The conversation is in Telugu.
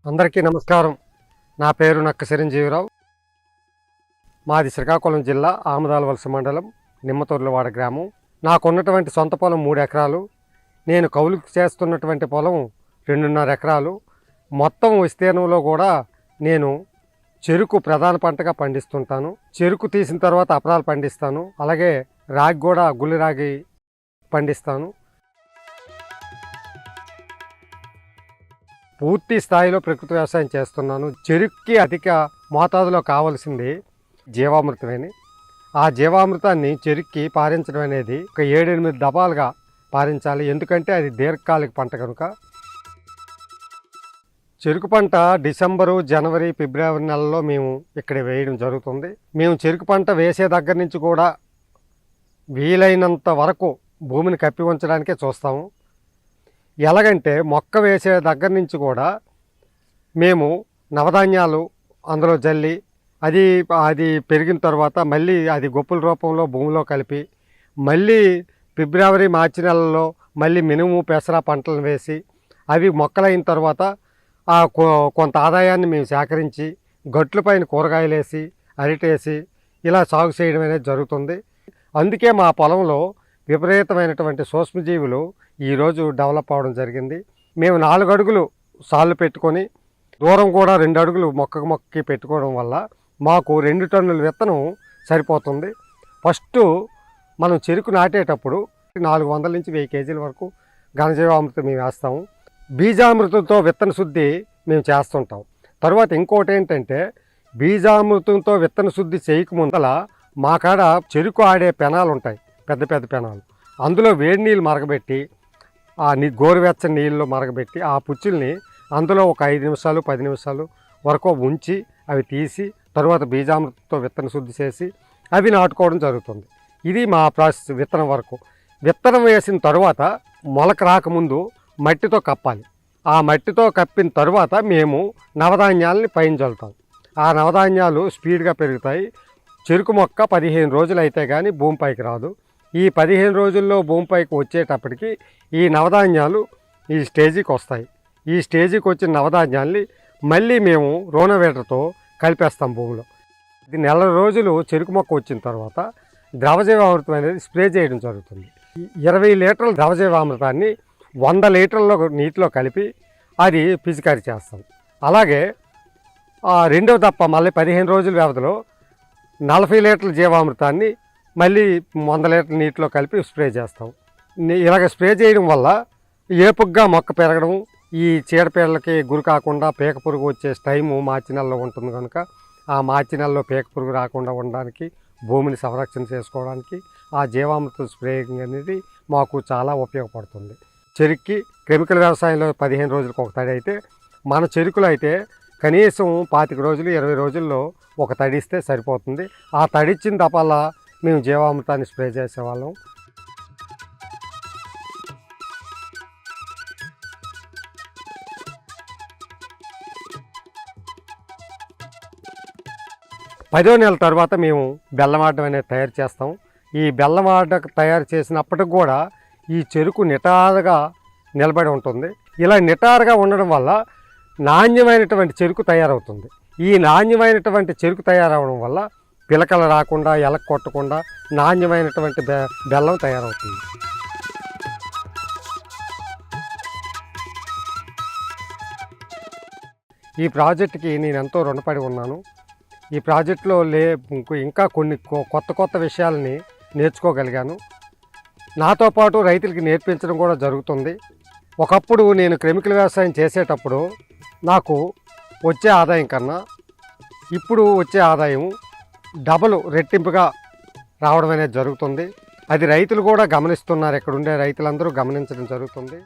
అందరికీ నమస్కారం. నా పేరు నక్క చిరంజీవిరావు. మాది శ్రీకాకుళం జిల్లా ఆమదాలవలస మండలం నిమ్మతోర్లవాడ గ్రామం. నాకున్నటువంటి సొంత పొలం 3 ఎకరాలు. నేను కౌలుకు చేస్తున్నటువంటి పొలం 2.5 ఎకరాలు. మొత్తం విస్తీర్ణంలో కూడా నేను చెరుకు ప్రధాన పంటగా పండిస్తుంటాను. చెరుకు తీసిన తర్వాత అపరాలు పండిస్తాను. అలాగే రాగి కూడా గుల్లి రాగి పండిస్తాను. పూర్తి స్థాయిలో ప్రకృతి వ్యవసాయం చేస్తున్నాను. చెరుక్కి అధిక మోతాదులో కావాల్సింది జీవామృతమని. ఆ జీవామృతాన్ని చెరుక్కి పారించడం అనేది ఒక 7-8 దఫాలుగా పారించాలి. ఎందుకంటే అది దీర్ఘకాలిక పంట కనుక. చెరుకు పంట డిసెంబరు, జనవరి, ఫిబ్రవరి నెలలో మేము ఇక్కడ వేయడం జరుగుతుంది. మేము చెరుకు పంట వేసే దగ్గర నుంచి కూడా వీలైనంత వరకు భూమిని కప్పి ఉంచడానికే చూస్తాము. ఎలాగంటే మొక్క వేసే దగ్గర నుంచి కూడా మేము నవధాన్యాలు అందులో జల్లి అది పెరిగిన తర్వాత మళ్ళీ అది గొప్పల రూపంలో భూమిలో కలిపి మళ్ళీ ఫిబ్రవరి, మార్చి నెలల్లో మళ్ళీ మినుము, పెసర పంటలను వేసి అవి మొక్కలైన తర్వాత కొంత ఆదాయాన్ని మేము సేకరించి గట్లపైన కూరగాయలు వేసి అరిటేసి ఇలా సాగు చేయడం అనేది జరుగుతుంది. అందుకే మా పొలంలో విపరీతమైనటువంటి సూక్ష్మజీవులు ఈరోజు డెవలప్ అవ్వడం జరిగింది. మేము 4 అడుగులు సాళ్ళు పెట్టుకొని దూరం కూడా 2 అడుగులు మొక్కకి పెట్టుకోవడం వల్ల మాకు 2 టన్నుల విత్తనం సరిపోతుంది. ఫస్ట్ మనం చెరుకు నాటేటప్పుడు 400 నుంచి 1000 కేజీల వరకు ఘనజీవామృతం మేము వేస్తాము. బీజామృతంతో విత్తన శుద్ధి మేము చేస్తుంటాం. తర్వాత ఇంకోటి ఏంటంటే బీజామృతంతో విత్తన శుద్ధి చేయకముందల మా కాడ చెరుకు ఆడే పెనాలు ఉంటాయి, పెద్ద పెద్ద పెనాలు. అందులో వేడి నీళ్ళు మరగబెట్టి గోరువెచ్చని నీళ్ళలో మరగబెట్టి ఆ పుచ్చుల్ని అందులో ఒక 5 నిమిషాలు 10 నిమిషాలు వరకు ఉంచి అవి తీసి తర్వాత బీజామృతంతో విత్తన శుద్ధి చేసి అవి నాటుకోవడం జరుగుతుంది. ఇది మా ప్రాసెస్. విత్తనం వరకు విత్తనం వేసిన తర్వాత మొలక రాకముందు మట్టితో కప్పాలి. ఆ మట్టితో కప్పిన తర్వాత మేము నవధాన్యాలని పైన చల్లుతాం. ఆ నవధాన్యాలు స్పీడ్గా పెరుగుతాయి. చెరుకు మొక్క 15 రోజులు అయితే కానీ భూమిపైకి రాదు. ఈ 15 రోజుల్లో భూమిపైకి వచ్చేటప్పటికి ఈ నవధాన్యాలు ఈ స్టేజీకి వస్తాయి. ఈ స్టేజీకి వచ్చిన నవధాన్యాల్ని మళ్ళీ మేము రోనవేటర్తో కలిపేస్తాం భూమిలో. ఇది 4 రోజులు చెరుకు మొక్క వచ్చిన తర్వాత ద్రవజీవామృతం అనేది స్ప్రే చేయడం జరుగుతుంది. 20 లీటర్ల ద్రవజీవామృతాన్ని 100 లీటర్ల నీటిలో కలిపి అది పిచికారీ చేస్తాం. అలాగే రెండవ దప్ప మళ్ళీ 15 రోజుల వ్యవధిలో 40 లీటర్ల జీవామృతాన్ని మళ్ళీ 100 లీటర్ల నీటిలో కలిపి స్ప్రే చేస్తాం. ఇలాగ స్ప్రే చేయడం వల్ల ఏపుగ్గా మొక్క పెరగడం, ఈ చీడపీడలకి గురి కాకుండా పీక పురుగు వచ్చే టైము మార్చి నెలలో ఉంటుంది కనుక ఆ మార్చి నెలలో పీక పురుగు రాకుండా ఉండడానికి, భూమిని సంరక్షణ చేసుకోవడానికి ఆ జీవామృతం స్ప్రేయింగ్ అనేది మాకు చాలా ఉపయోగపడుతుంది. చెరుక్కి కెమికల్ వ్యవసాయంలో 15 రోజులకు ఒక తడి అయితే, మన చెరుకులో అయితే కనీసం 25 రోజులు 20 రోజుల్లో ఒక తడిస్తే సరిపోతుంది. ఆ తడిచ్చిన తప్పల్లా మేము జీవామృతాన్ని స్ప్రే చేసేవాళ్ళం. పదో నెల తర్వాత మేము బెల్లమాడడం అనేది తయారు చేస్తాం. ఈ బెల్లమాడ తయారు చేసినప్పటికి కూడా ఈ చెరుకు నిటారుగా నిలబడి ఉంటుంది. ఇలా నిటారుగా ఉండడం వల్ల నాణ్యమైనటువంటి చెరుకు తయారవుతుంది. ఈ నాణ్యమైనటువంటి చెరుకు తయారవడం వల్ల పిలకలు రాకుండా, ఎలక కొట్టకుండా నాణ్యమైనటువంటి బెల్లం తయారవుతుంది. ఈ ప్రాజెక్టుకి నేను ఎంతో రుణపడి ఉన్నాను. ఈ ప్రాజెక్టులో ఇంకా కొన్ని కొత్త విషయాలని నేర్చుకోగలిగాను. నాతో పాటు రైతులకి నేర్పించడం కూడా జరుగుతుంది. ఒకప్పుడు నేను కెమికల్ వ్యవసాయం చేసేటప్పుడు నాకు వచ్చే ఆదాయం కన్నా ఇప్పుడు వచ్చే ఆదాయం రెట్టింపుగా రావడం అనేది జరుగుతుంది. అది రైతులు కూడా గమనిస్తున్నారు. ఇక్కడ ఉండే రైతులందరూ గమనించడం జరుగుతుంది.